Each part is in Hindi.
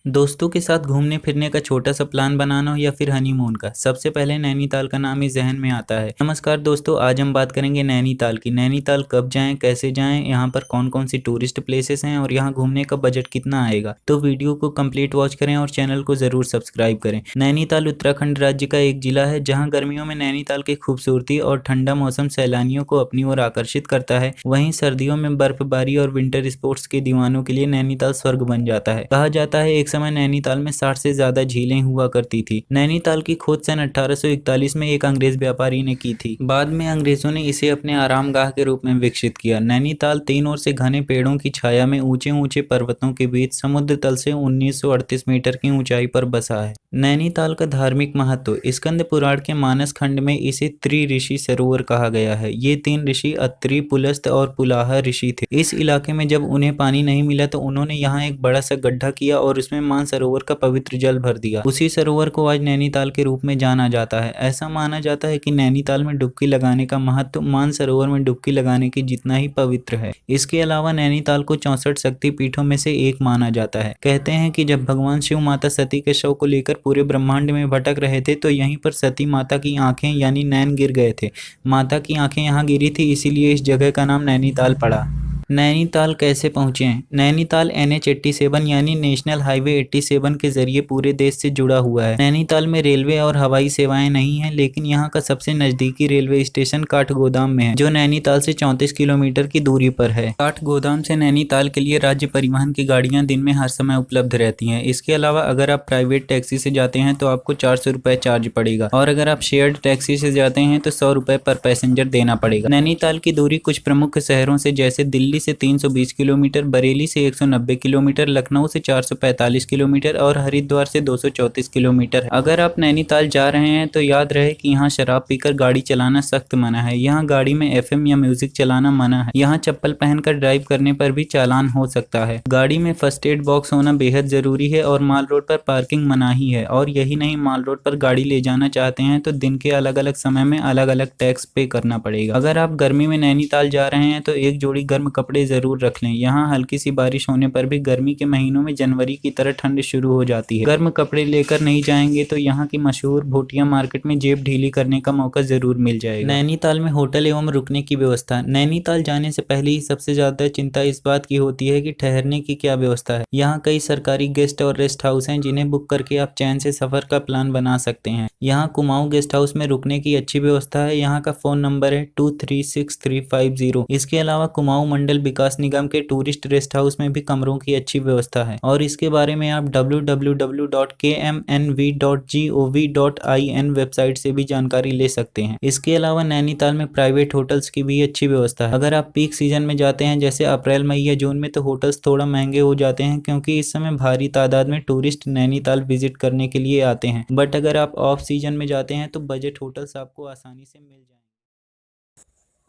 दोस्तों के साथ घूमने फिरने का छोटा सा प्लान बनाना हो या फिर हनीमून का, सबसे पहले नैनीताल का नाम ही जहन में आता है। नमस्कार दोस्तों, आज हम बात करेंगे नैनीताल की। नैनीताल कब जाएं, कैसे जाएं, यहाँ पर कौन कौन सी टूरिस्ट प्लेसेस हैं और यहाँ घूमने का बजट कितना आएगा। तो वीडियो को कंप्लीट वॉच करें और चैनल को जरूर सब्सक्राइब करें। नैनीताल उत्तराखंड राज्य का एक जिला है जहाँ गर्मियों में नैनीताल की खूबसूरती और ठंडा मौसम सैलानियों को अपनी ओर आकर्षित करता है। वहीं सर्दियों में बर्फबारी और विंटर स्पोर्ट्स के दीवानों के लिए नैनीताल स्वर्ग बन जाता है। कहा जाता है एक समय नैनीताल में 60 से ज्यादा झीलें हुआ करती थी। नैनीताल की खोज सन 1841 में एक अंग्रेज व्यापारी ने की थी। बाद में अंग्रेजों ने इसे अपने आरामगाह के रूप में विकसित किया। नैनीताल तीन ओर से घने पेड़ों की छाया में ऊंचे ऊंचे पर्वतों के बीच समुद्र तल से 1938 मीटर की ऊंचाई पर बसा है। नैनीताल का धार्मिक महत्व, स्कंद पुराण के मानस खंड में इसे त्रिऋषि सरोवर कहा गया है। ये तीन ऋषि अत्रि, पुलस्त और पुलाह ऋषि थे। इस इलाके में जब उन्हें पानी नहीं मिला तो उन्होंने यहाँ एक बड़ा सा गड्ढा किया और उसमें मानसरोवर का पवित्र जल भर दिया। उसी सरोवर को आज नैनीताल के रूप में जाना जाता है। ऐसा माना जाता है कि नैनीताल में डुबकी लगाने का महत्व मानसरोवर में डुबकी लगाने की जितना ही पवित्र है। इसके अलावा नैनीताल को 64 शक्ति पीठों में से एक माना जाता है। कहते हैं कि जब भगवान शिव माता सती के शव को लेकर पूरे ब्रह्मांड में भटक रहे थे तो यहीं पर सती माता की आंखें यानी नैन गिर गए थे। माता की आंखें यहाँ गिरी थी, इसीलिए इस जगह का नाम नैनीताल पड़ा। नैनीताल कैसे पहुंचे? नैनीताल NH87 यानी नेशनल हाईवे 87 के जरिए पूरे देश से जुड़ा हुआ है। नैनीताल में रेलवे और हवाई सेवाएं नहीं हैं, लेकिन यहाँ का सबसे नजदीकी रेलवे स्टेशन काठगोदाम में है, जो नैनीताल से 34 किलोमीटर की दूरी पर है। काठगोदाम से नैनीताल के लिए राज्य परिवहन की गाड़ियां दिन में हर समय उपलब्ध रहती हैं। इसके अलावा अगर आप प्राइवेट टैक्सी से जाते हैं तो आपको 400 रुपये चार्ज पड़ेगा, और अगर आप शेयर्ड टैक्सी से जाते हैं तो 100 रुपये पर पैसेंजर देना पड़ेगा। नैनीताल की दूरी कुछ प्रमुख शहरों से जैसे दिल्ली से 320 किलोमीटर, बरेली से 190 किलोमीटर, लखनऊ से 445 किलोमीटर और हरिद्वार से 234 किलोमीटर है। अगर आप नैनीताल जा रहे हैं तो याद रहे कि यहाँ शराब पीकर गाड़ी चलाना सख्त मना है। यहाँ गाड़ी में FM या म्यूजिक चलाना मना है। यहाँ चप्पल पहनकर ड्राइव करने पर भी चालान हो सकता है। गाड़ी में फर्स्ट एड बॉक्स होना बेहद जरूरी है और माल रोड पर पार्किंग मनाही है। और यही नहीं, माल रोड पर गाड़ी ले जाना चाहते हैं तो दिन के अलग अलग समय में अलग अलग टैक्स पे करना पड़ेगा। अगर आप गर्मी में नैनीताल जा रहे हैं तो एक जोड़ी गर्म कपड़े जरूर रख लें। यहाँ हल्की सी बारिश होने पर भी गर्मी के महीनों में जनवरी की तरह ठंड शुरू हो जाती है। गर्म कपड़े लेकर नहीं जाएंगे तो यहाँ की मशहूर भोटिया मार्केट में जेब ढीली करने का मौका जरूर मिल जाएगा। नैनीताल में होटल एवं रुकने की व्यवस्था। नैनीताल जाने से पहले ही सबसे ज्यादा चिंता इस बात की होती है कि ठहरने की क्या व्यवस्था है। यहाँ कई सरकारी गेस्ट और रेस्ट हाउस हैं जिन्हें बुक करके आप चैन से सफर का प्लान बना सकते हैं। यहाँ कुमाऊं गेस्ट हाउस में रुकने की अच्छी व्यवस्था है। यहाँ का फोन नंबर है 236350। इसके अलावा कुमाऊं मंडल विकास निगम के टूरिस्ट रेस्ट हाउस में भी कमरों की अच्छी व्यवस्था है, और इसके बारे में आप www.kmnv.gov.in वेबसाइट से भी जानकारी ले सकते हैं। इसके अलावा नैनीताल में प्राइवेट होटल्स की भी अच्छी व्यवस्था है। अगर आप पीक सीजन में जाते हैं जैसे अप्रैल, मई या जून में, तो होटल्स थोड़ा महंगे हो जाते हैं क्योंकि इस समय भारी तादाद में टूरिस्ट नैनीताल विजिट करने के लिए आते हैं। बट अगर आप ऑफ सीजन में जाते हैं तो बजट होटल्स आपको आसानी से मिल जाएंगे।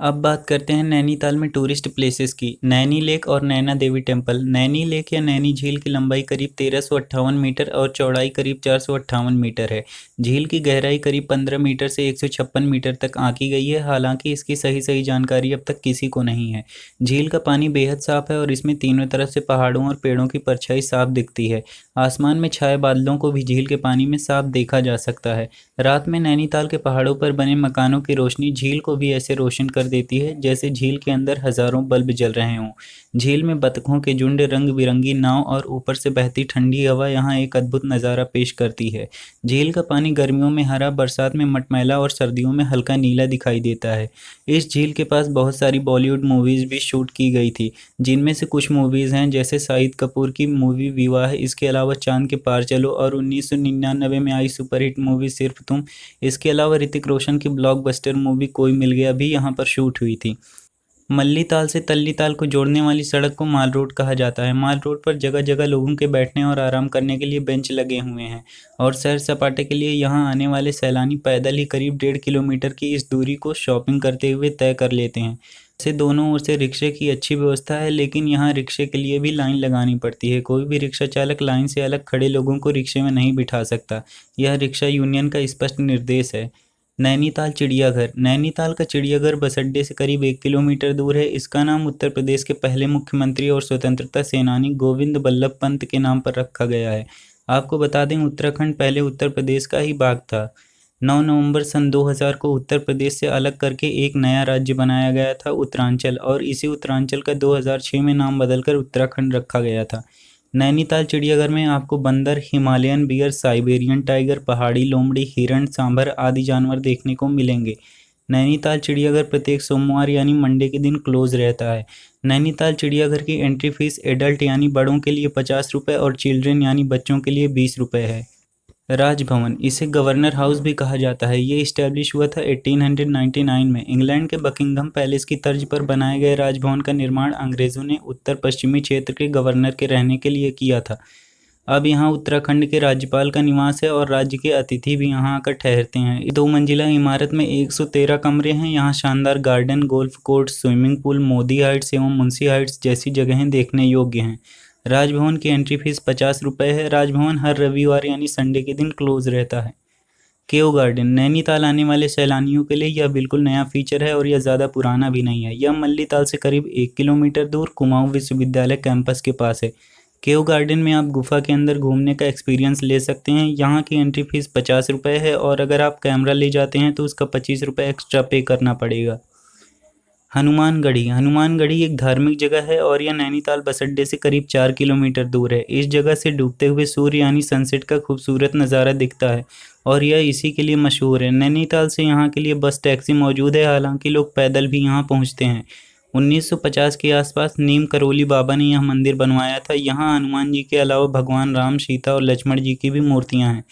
अब बात करते हैं नैनीताल में टूरिस्ट प्लेसेस की। नैनी लेक और नैना देवी टेम्पल। नैनी लेक या नैनी झील की लंबाई करीब 1358 मीटर और चौड़ाई करीब 458 मीटर है। झील की गहराई करीब 15 मीटर से 156 मीटर तक आंकी गई है। हालांकि इसकी सही जानकारी अब तक किसी को नहीं है। झील का पानी बेहद साफ है और इसमें तीनों तरफ से पहाड़ों और पेड़ों की परछाई साफ दिखती है। आसमान में छाए बादलों को भी झील के पानी में साफ देखा जा सकता है। रात में नैनीताल के पहाड़ों पर बने मकानों की रोशनी झील को भी ऐसे रोशन कर देती है जैसे झील के अंदर हजारों बल्ब जल रहे हों। झील में बतखों के झुंड, रंग बिरंगी नाव और ऊपर से बहती ठंडी हवा यहाँ एक अद्भुत नज़ारा पेश करती है। झील का पानी गर्मियों में हरा, बरसात में मटमैला और सर्दियों में हल्का नीला दिखाई देता है। इस झील के पास बहुत सारी बॉलीवुड मूवीज भी शूट की गई थी, जिनमें से कुछ मूवीज हैं जैसे शाहिद कपूर की मूवी विवाह, इसके अलावा चांद के पार चलो और 1999 में आई सुपरहिट मूवी सिर्फ तुम। इसके अलावा ऋतिक रोशन की ब्लॉकबस्टर मूवी कोई मिल गया भी यहाँ पर शूट हुई थी। मल्लीताल से तल्लीताल को जोड़ने वाली सड़क को माल रोड कहा जाता है। माल रोड पर जगह जगह लोगों के बैठने और आराम करने के लिए बेंच लगे हुए हैं, और सैर सपाटे के लिए यहाँ आने वाले सैलानी पैदल ही करीब 1.5 किलोमीटर की इस दूरी को शॉपिंग करते हुए तय कर लेते हैं। से दोनों ओर से रिक्शे की अच्छी व्यवस्था है, लेकिन यहाँ रिक्शे के लिए भी लाइन लगानी पड़ती है। कोई भी रिक्शा चालक लाइन से अलग खड़े लोगों को रिक्शे में नहीं बिठा सकता। यह रिक्शा यूनियन का स्पष्ट निर्देश है। नैनीताल चिड़ियाघर। नैनीताल का चिड़ियाघर बस अड्डे से करीब 1 किलोमीटर दूर है। इसका नाम उत्तर प्रदेश के पहले मुख्यमंत्री और स्वतंत्रता सेनानी गोविंद बल्लभ पंत के नाम पर रखा गया है। आपको बता दें, उत्तराखंड पहले उत्तर प्रदेश का ही भाग था। 9 नवंबर सन 2000 को उत्तर प्रदेश से अलग करके एक नया राज्य बनाया गया था, उत्तरांचल, और इसी उत्तरांचल का 2006 में नाम बदलकर उत्तराखंड रखा गया था। नैनीताल चिड़ियाघर में आपको बंदर, हिमालयन बियर, साइबेरियन टाइगर, पहाड़ी लोमड़ी, हिरण, सांभर आदि जानवर देखने को मिलेंगे। नैनीताल चिड़ियाघर प्रत्येक सोमवार यानी मंडे के दिन क्लोज रहता है। नैनीताल चिड़ियाघर की एंट्री फीस एडल्ट यानी बड़ों के लिए 50 रुपये और चिल्ड्रन यानी बच्चों के लिए 20 रुपये है। राजभवन, इसे गवर्नर हाउस भी कहा जाता है। ये इस्टेब्लिश हुआ था 1899 में। इंग्लैंड के बकिंघम पैलेस की तर्ज पर बनाए गए राजभवन का निर्माण अंग्रेजों ने उत्तर पश्चिमी क्षेत्र के गवर्नर के रहने के लिए किया था। अब यहाँ उत्तराखंड के राज्यपाल का निवास है और राज्य के अतिथि भी यहाँ आकर ठहरते हैं। 2 मंजिला इमारत में 113 कमरे हैं। यहाँ शानदार garden, golf course, swimming pool, Modi Heights एवं मुंशी हाइट्स जैसी जगहें देखने योग्य हैं। राजभवन की एंट्री फीस 50 रुपये है। राजभवन हर रविवार यानी संडे के दिन क्लोज रहता है। केव गार्डन, नैनीताल आने वाले सैलानियों के लिए यह बिल्कुल नया फीचर है और यह ज़्यादा पुराना भी नहीं है। यह मल्लीताल से करीब 1 किलोमीटर दूर कुमाऊं विश्वविद्यालय कैंपस के पास है। केव गार्डन में आप गुफा के अंदर घूमने का एक्सपीरियंस ले सकते हैं। यहाँ की एंट्री फीस 50 रुपये है और अगर आप कैमरा ले जाते हैं तो उसका 25 रुपये एक्स्ट्रा पे करना पड़ेगा। हनुमानगढ़ी, हनुमानगढ़ी एक धार्मिक जगह है और यह नैनीताल बस अड्डे से करीब 4 किलोमीटर दूर है। इस जगह से डूबते हुए सूर्य यानी सनसेट का खूबसूरत नज़ारा दिखता है और यह इसी के लिए मशहूर है। नैनीताल से यहाँ के लिए बस टैक्सी मौजूद है, हालांकि लोग पैदल भी यहाँ पहुँचते हैं। 1950 के आसपास नीम करोली बाबा ने यह मंदिर बनवाया था। यहाँ हनुमान जी के अलावा भगवान राम, सीता और लक्ष्मण जी की भी मूर्तियाँ हैं।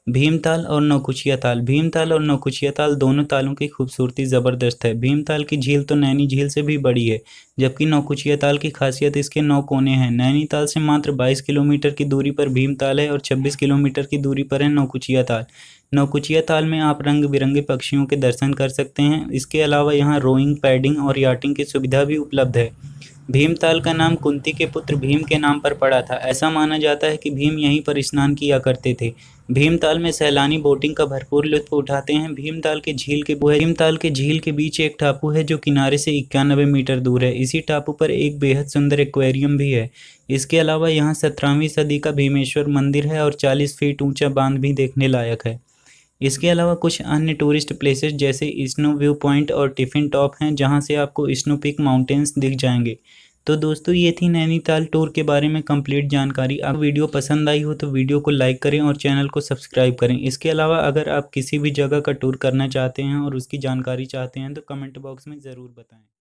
भीमताल और नौकुचिया ताल, भीमताल और नौकुचिया ताल दोनों तालों की खूबसूरती ज़बरदस्त है। भीमताल की झील तो नैनी झील से भी बड़ी है, जबकि नौकुचिया ताल की खासियत इसके 9 कोने हैं। नैनीताल से मात्र 22 किलोमीटर की दूरी पर भीमताल है और 26 किलोमीटर की दूरी पर है नौकुचिया ताल। नौकुचिया ताल में आप रंग बिरंगे पक्षियों के दर्शन कर सकते हैं। इसके अलावा यहाँ रोइंग, पैडिंग और याटिंग की सुविधा भी उपलब्ध है। भीमताल का नाम कुंती के पुत्र भीम के नाम पर पड़ा था। ऐसा माना जाता है कि भीम यहीं पर स्नान किया करते थे। भीमताल में सैलानी बोटिंग का भरपूर लुत्फ उठाते हैं। भीमताल के झील के बीच एक टापू है जो किनारे से 91 मीटर दूर है। इसी टापू पर एक बेहद सुंदर एक्वेरियम भी है। इसके अलावा यहाँ 17वीं सदी का भीमेश्वर मंदिर है और 40 फीट ऊंचा बांध भी देखने लायक है। इसके अलावा कुछ अन्य टूरिस्ट प्लेसेस जैसे स्नो व्यू पॉइंट और टिफिन टॉप हैं, जहां से आपको स्नो पीक माउंटेन्स दिख जाएंगे। तो दोस्तों, ये थी नैनीताल टूर के बारे में कंप्लीट जानकारी। आप वीडियो पसंद आई हो तो वीडियो को लाइक करें और चैनल को सब्सक्राइब करें। इसके अलावा अगर आप किसी भी जगह का टूर करना चाहते हैं और उसकी जानकारी चाहते हैं तो कमेंट बॉक्स में ज़रूर बताएं।